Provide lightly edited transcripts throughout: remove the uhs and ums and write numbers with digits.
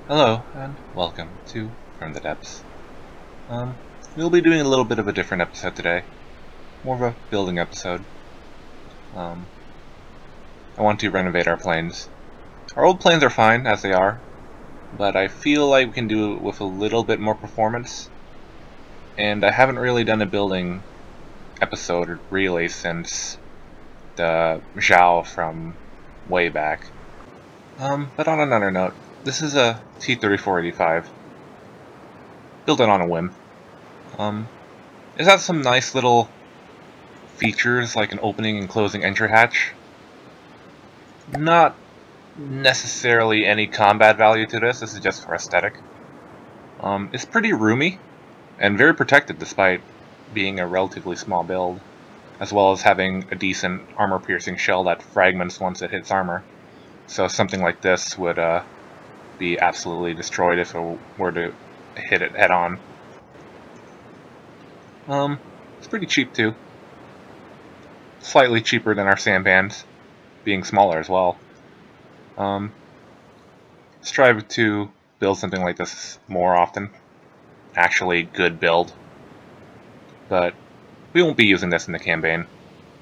Hello, and welcome to From the Depths. We'll be doing a little bit of a different episode today. More of a building episode. I want to renovate our planes. Our old planes are fine, as they are, but I feel like we can do it with a little bit more performance. And I haven't really done a building episode, really, since the Zhao from way back. But on another note, this is a T-3485. Built it on a whim. It has some nice little features like an opening and closing entry hatch. Not necessarily any combat value to this is just for aesthetic. It's pretty roomy and very protected despite being a relatively small build, as well as having a decent armor-piercing shell that fragments once it hits armor. So something like this would be absolutely destroyed if it were to hit it head-on. It's pretty cheap too. Slightly cheaper than our sampans, being smaller as well. Strive to build something like this more often. Actually good build. But we won't be using this in the campaign.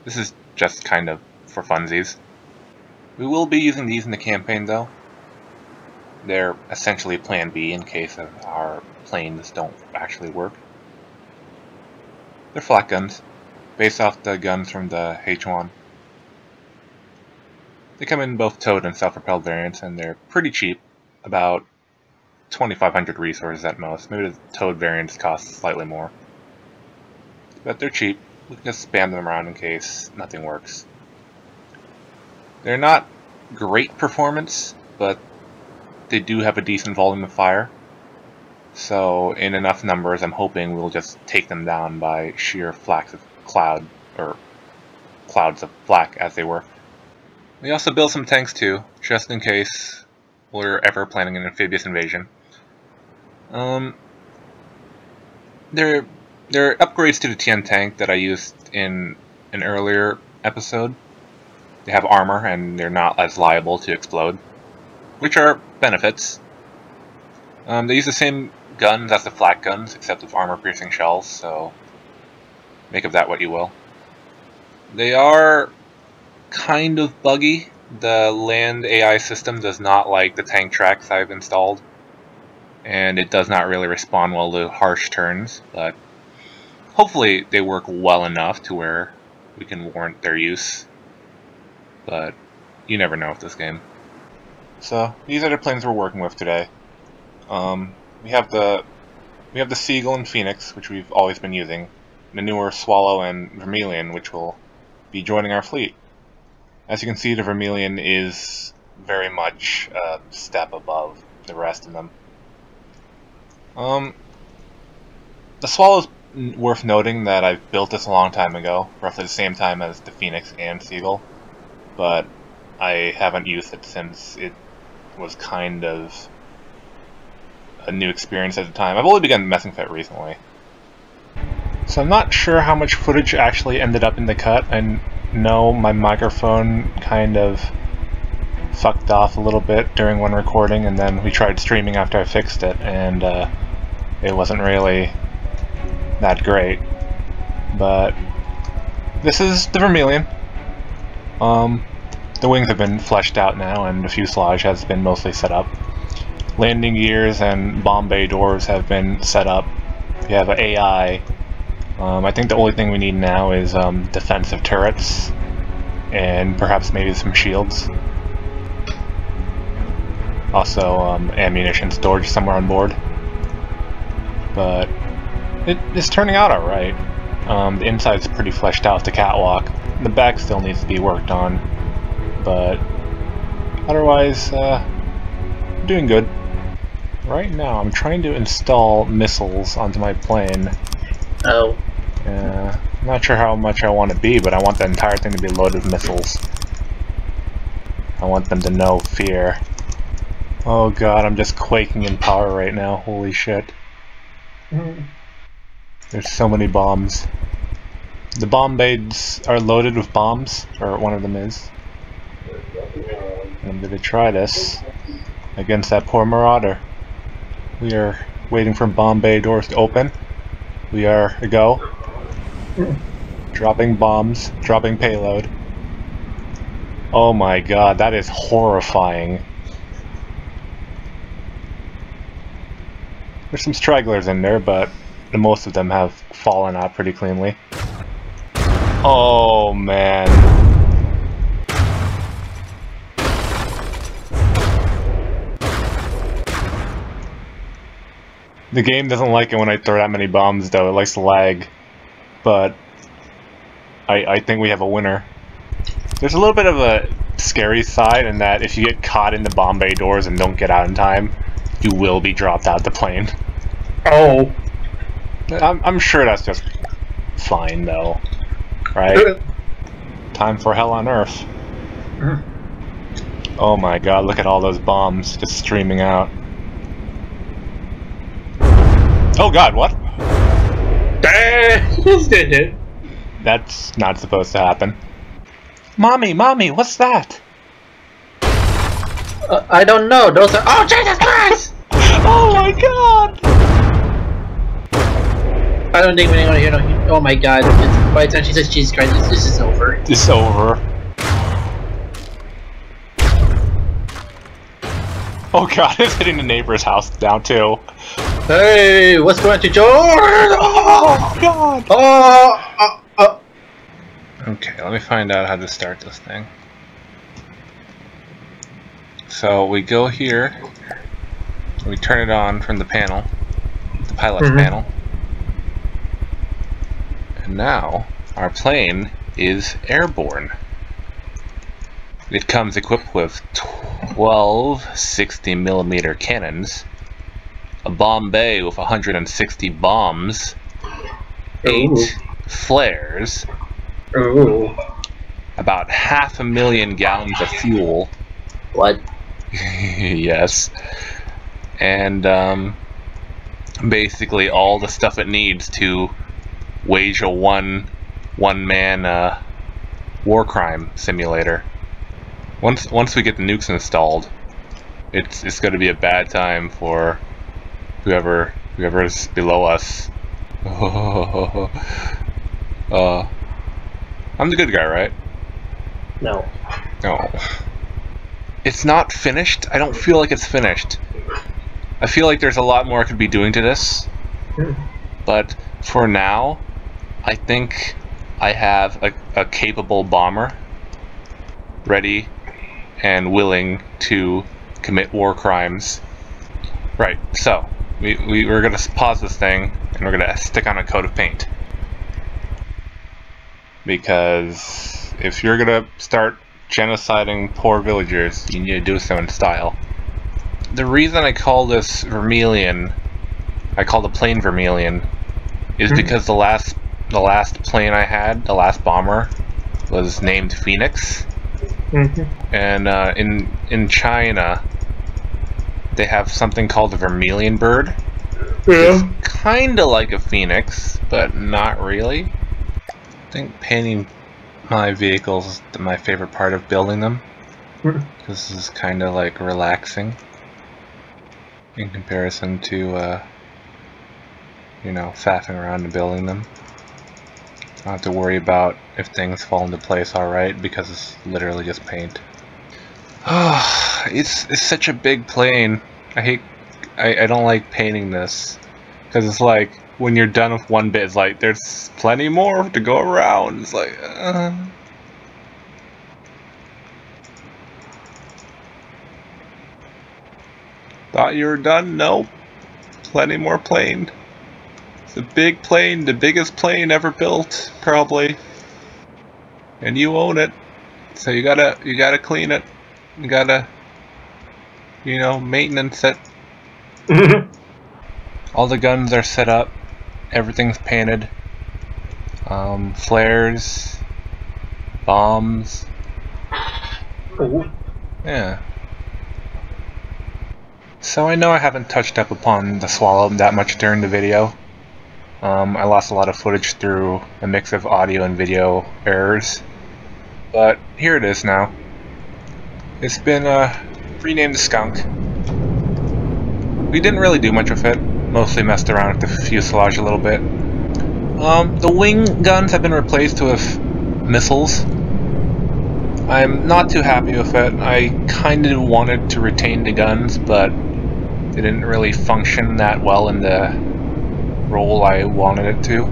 This is just kind of for funsies. We will be using these in the campaign though. They're essentially plan B in case of our planes don't actually work. They're flak guns, based off the guns from the H1. They come in both towed and self-propelled variants, and they're pretty cheap, about 2,500 resources at most. Maybe the towed variants cost slightly more. But they're cheap. We can just spam them around in case nothing works. They're not great performance, but they do have a decent volume of fire. So in enough numbers, I'm hoping we'll just take them down by sheer flaks of cloud, or clouds of flak as they were. We also built some tanks too, just in case we're ever planning an amphibious invasion. They're upgrades to the Tian tank that I used in an earlier episode. They have armor and they're not as liable to explode, which are benefits. They use the same guns as the flak guns, except with armor-piercing shells, so make of that what you will. They are kind of buggy. The land AI system does not like the tank tracks I've installed, and it does not really respond well to harsh turns, but hopefully they work well enough to where we can warrant their use. But you never know with this game. So these are the planes we're working with today. We have the Seagull and Phoenix, which we've always been using, the newer Swallow and Vermillion, which will be joining our fleet. As you can see, the Vermillion is very much a step above the rest of them. The Swallow's worth noting that I've built this a long time ago, roughly the same time as the Phoenix and Seagull, but I haven't used it since it was kind of a new experience at the time. I've only begun messing with it recently. So I'm not sure how much footage actually ended up in the cut. I know my microphone kind of fucked off a little bit during one recording, and then we tried streaming after I fixed it, and it wasn't really that great. But this is the Vermillion. The wings have been fleshed out now, and the fuselage has been mostly set up. Landing gears and bomb bay doors have been set up. We have an AI. I think the only thing we need now is defensive turrets, and perhaps maybe some shields. Also, ammunition storage somewhere on board. But it's turning out alright. The inside's pretty fleshed out, the catwalk. The back still needs to be worked on, but otherwise, doing good. Right now, I'm trying to install missiles onto my plane. Oh. I'm not sure how much I want to be, but I want the entire thing to be loaded with missiles. I want them to know fear. Oh god, I'm just quaking in power right now. Holy shit. There's so many bombs. The bomb bays are loaded with bombs, or one of them is. I'm gonna try this against that poor marauder. We are waiting for bomb bay doors to open. We are a go. Dropping bombs, dropping payload. Oh my god, that is horrifying. There's some stragglers in there, but most of them have fallen out pretty cleanly. Oh man. The game doesn't like it when I throw that many bombs though, it likes to lag. But I think we have a winner. There's a little bit of a scary side in that if you get caught in the bomb bay doors and don't get out in time, you will be dropped out the plane. Oh. I'm sure that's just fine though, right? Time for hell on earth. Oh my god, look at all those bombs just streaming out. Oh god, what? That's not supposed to happen. Mommy, what's that? I don't know. Those are. Oh Jesus Christ! Oh my god! I don't think we're gonna hear no. Oh my god! By the time she says Jesus Christ, this is over. It's over. Oh god, it's hitting the neighbor's house now too. Hey, what's going to George? Oh god! Oh. Okay, let me find out how to start this thing. So we go here, we turn it on from the panel, the pilot's panel, and now our plane is airborne. It comes equipped with 12 60mm cannons, a bomb bay with 160 bombs, 8 flares, about 500,000 gallons of fuel. What? Yes. And basically all the stuff it needs to wage a one-man war crime simulator. Once we get the nukes installed, it's going to be a bad time for whoever's below us. I'm the good guy, right? No. No. It's not finished. I don't feel like it's finished. I feel like there's a lot more I could be doing to this. But for now, I think I have a capable bomber ready and willing to commit war crimes. Right, so we're going to pause this thing and we're going to stick on a coat of paint. Because if you're going to start genociding poor villagers, you need to do so in style. The reason I call this Vermillion, I call the plane Vermillion, is because the last plane I had, the last bomber, was named Phoenix. And in China, they have something called the Vermillion bird. It's kinda like a phoenix, but not really. I think painting my vehicles is my favorite part of building them. This is kind of like relaxing in comparison to, you know, faffing around and building them. I don't have to worry about if things fall into place alright because it's literally just paint. It's such a big plane. I don't like painting this because it's like when you're done with one bit, it's like there's plenty more to go around. It's like thought you were done? Nope. Plenty more plane. It's a big plane, the biggest plane ever built, probably. And you own it. So you gotta clean it. You gotta, you know, maintenance it. All the guns are set up. Everything's painted. Flares, bombs. Yeah. So I know I haven't touched up upon the swallow that much during the video. I lost a lot of footage through a mix of audio and video errors. But here it is now. It's been renamed the Skunk. we didn't really do much with it. Mostly messed around with the fuselage a little bit. The wing guns have been replaced with missiles. I'm not too happy with it. I kind of wanted to retain the guns, but they didn't really function that well in the role I wanted it to.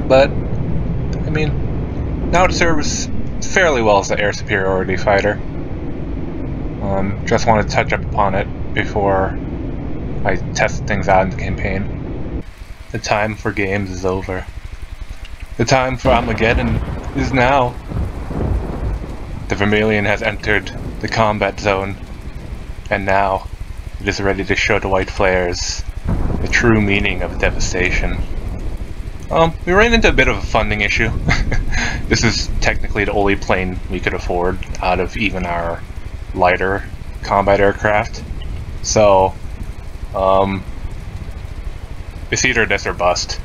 But, I mean, now it serves fairly well as an air superiority fighter. Just want to touch up upon it before I test things out in the campaign. The time for games is over. The time for Armageddon is now. The Vermillion has entered the combat zone, and now it is ready to show the white flares the true meaning of devastation. We ran into a bit of a funding issue. This is technically the only plane we could afford out of even our lighter combat aircraft. So, it's either this or bust.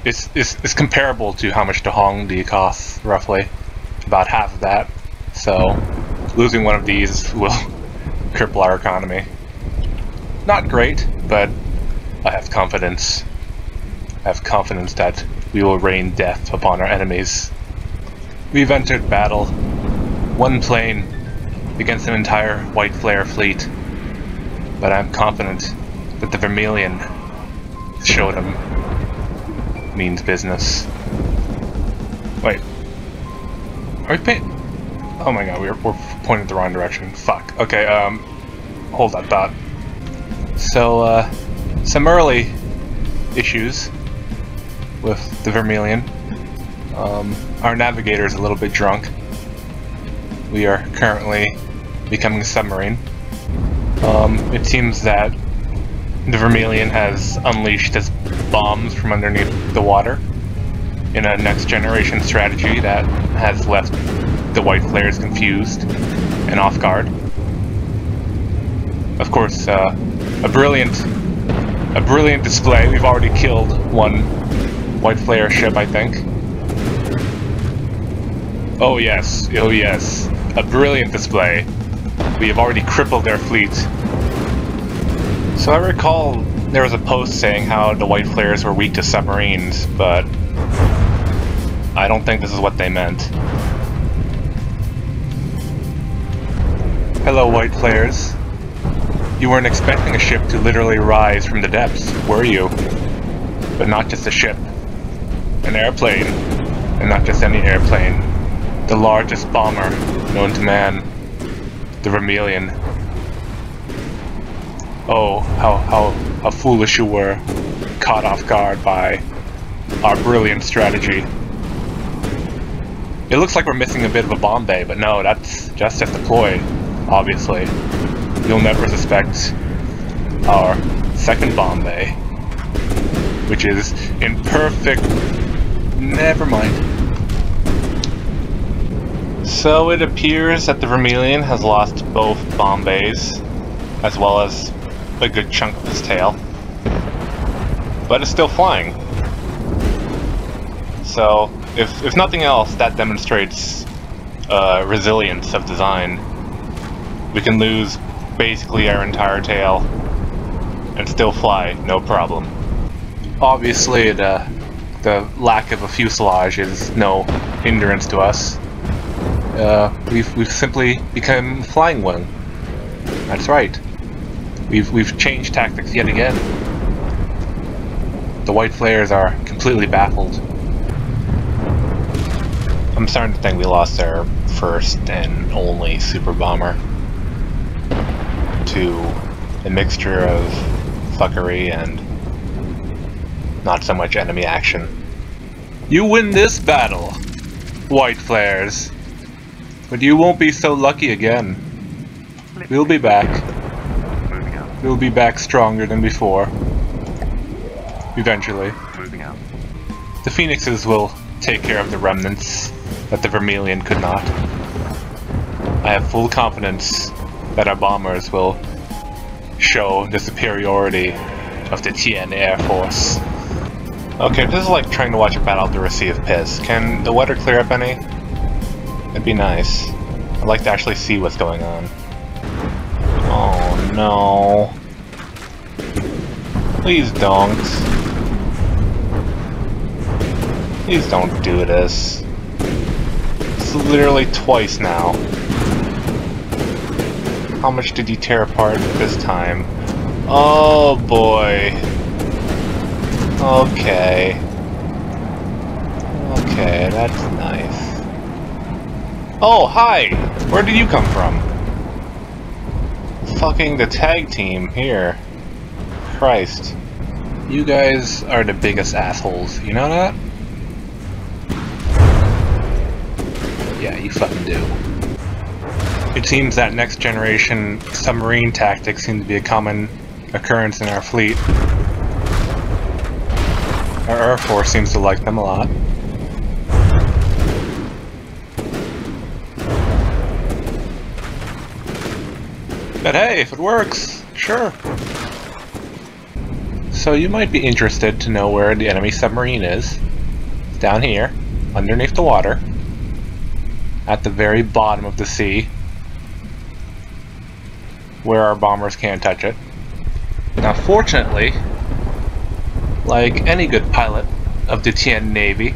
It's comparable to how much the Huangdi costs, roughly. About half of that. So, losing one of these will cripple our economy. Not great, but I have confidence. I have confidence that we will rain death upon our enemies. We've entered battle. One plane against an entire white flare fleet. But I'm confident that the Vermillion showed him means business. Wait. Are we paying? Oh my god, we're pointing the wrong direction. Fuck. Okay, hold that thought. So, some early issues with the Vermillion. Our navigator is a little bit drunk. We are currently becoming a submarine. It seems that the Vermillion has unleashed its bombs from underneath the water in a next generation strategy that has left the white flares confused and off guard. Of course, a brilliant display. We've already killed one white flare ship, I think. Oh yes, a brilliant display. We have already crippled their fleet. So I recall there was a post saying how the white flares were weak to submarines, but I don't think this is what they meant. Hello, white flares. You weren't expecting a ship to literally rise from the depths, were you? But not just a ship. An airplane. And not just any airplane. The largest bomber known to man. The Vermillion. Oh, how foolish you were. Caught off guard by our brilliant strategy. It looks like we're missing a bit of a bomb bay, but no, that's just a ploy, obviously. You'll never suspect our second bomb bay, which is in perfect... Never mind. So it appears that the Vermillion has lost both bomb bays, as well as a good chunk of its tail. But it's still flying. So, if nothing else, that demonstrates resilience of design. We can lose basically our entire tail and still fly, no problem. Obviously, the lack of a fuselage is no hindrance to us. We've simply become flying wing. That's right. We've changed tactics yet again. The white flares are completely baffled. I'm starting to think we lost our first and only super bomber to a mixture of fuckery and not so much enemy action. You win this battle, white flares, but you won't be so lucky again. We'll be back. We'll be back stronger than before. Eventually. The Phoenixes will take care of the remnants that the Vermillion could not. I have full confidence that our bombers will show the superiority of the Tian Air Force. Okay, this is like trying to watch a battle through a sea of piss. Can the weather clear up any? It'd be nice. I'd like to actually see what's going on. Oh no. Please don't. Please don't do this. It's literally twice now. How much did you tear apart this time? Oh boy. Okay. Okay, that's nice. Oh, hi! Where did you come from? Fucking the tag team here. Christ. You guys are the biggest assholes, you know that? Yeah, you fucking do. It seems that next generation submarine tactics seem to be a common occurrence in our fleet. Our Air Force seems to like them a lot. But hey, if it works, sure. So you might be interested to know where the enemy submarine is. It's down here, underneath the water, at the very bottom of the sea, where our bombers can't touch it. Now fortunately, like any good pilot of the Tian Navy,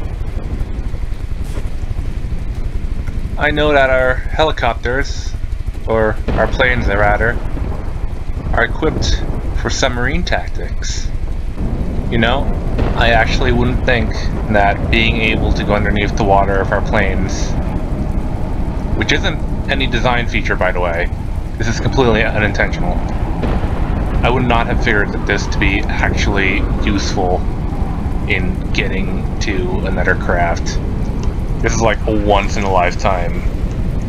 I know that our helicopters, or our planes rather, are equipped for submarine tactics. You know, I actually wouldn't think that being able to go underneath the water of our planes, which isn't any design feature by the way, this is completely unintentional. I would not have figured that this to be actually useful in getting to another craft. This is like a once-in-a-lifetime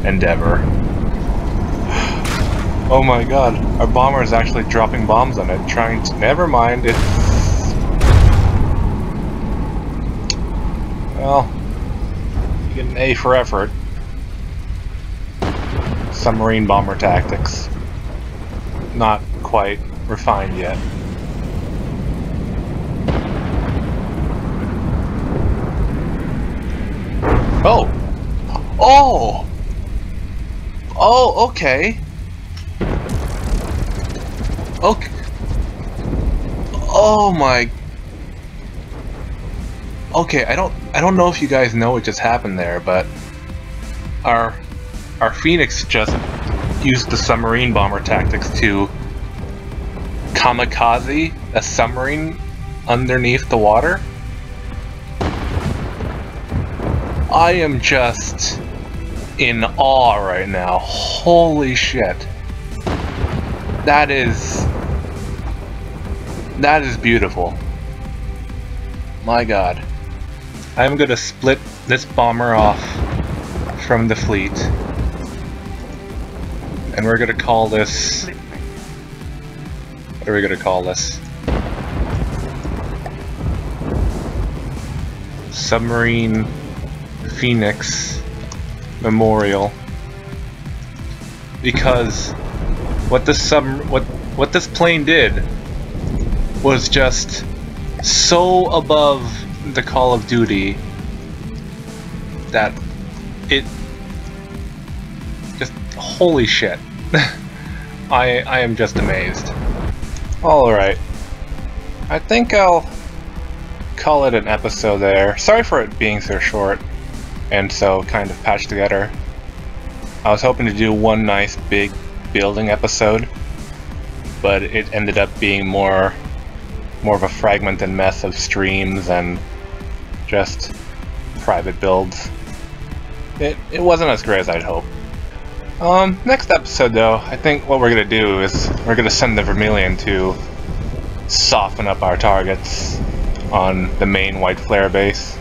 endeavor. Oh my god, our bomber is actually dropping bombs on it, trying to... Never mind, it's... Well, you get an A for effort. Submarine bomber tactics. Not quite refined yet. Oh! Oh! Oh, okay. Okay. Oh my. Okay, I don't know if you guys know what just happened there, but our Phoenix just used the submarine bomber tactics to kamikaze a submarine underneath the water. I am just in awe right now. Holy shit. That is beautiful. My god. I'm gonna split this bomber off from the fleet. And we're gonna call this... What are we gonna call this? Submarine Phoenix Memorial. Because what this plane did was just so above the Call of Duty that it just, holy shit. I am just amazed. Alright, I think I'll call it an episode there. Sorry for it being so short and so kind of patched together. I was hoping to do one nice big building episode, but it ended up being more of a fragmented mess of streams and just private builds. It wasn't as great as I'd hoped. Next episode though, I think what we're gonna do is we're gonna send the Vermillion to soften up our targets on the main white flare base.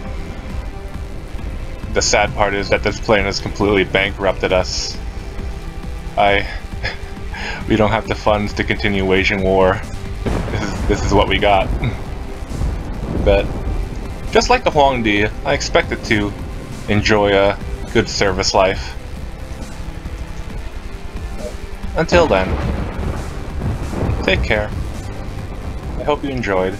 The sad part is that this plane has completely bankrupted us. We don't have the funds to continue waging war. This is what we got. But just like the Huangdi, I expect it to enjoy a good service life. Until then, take care. I hope you enjoyed.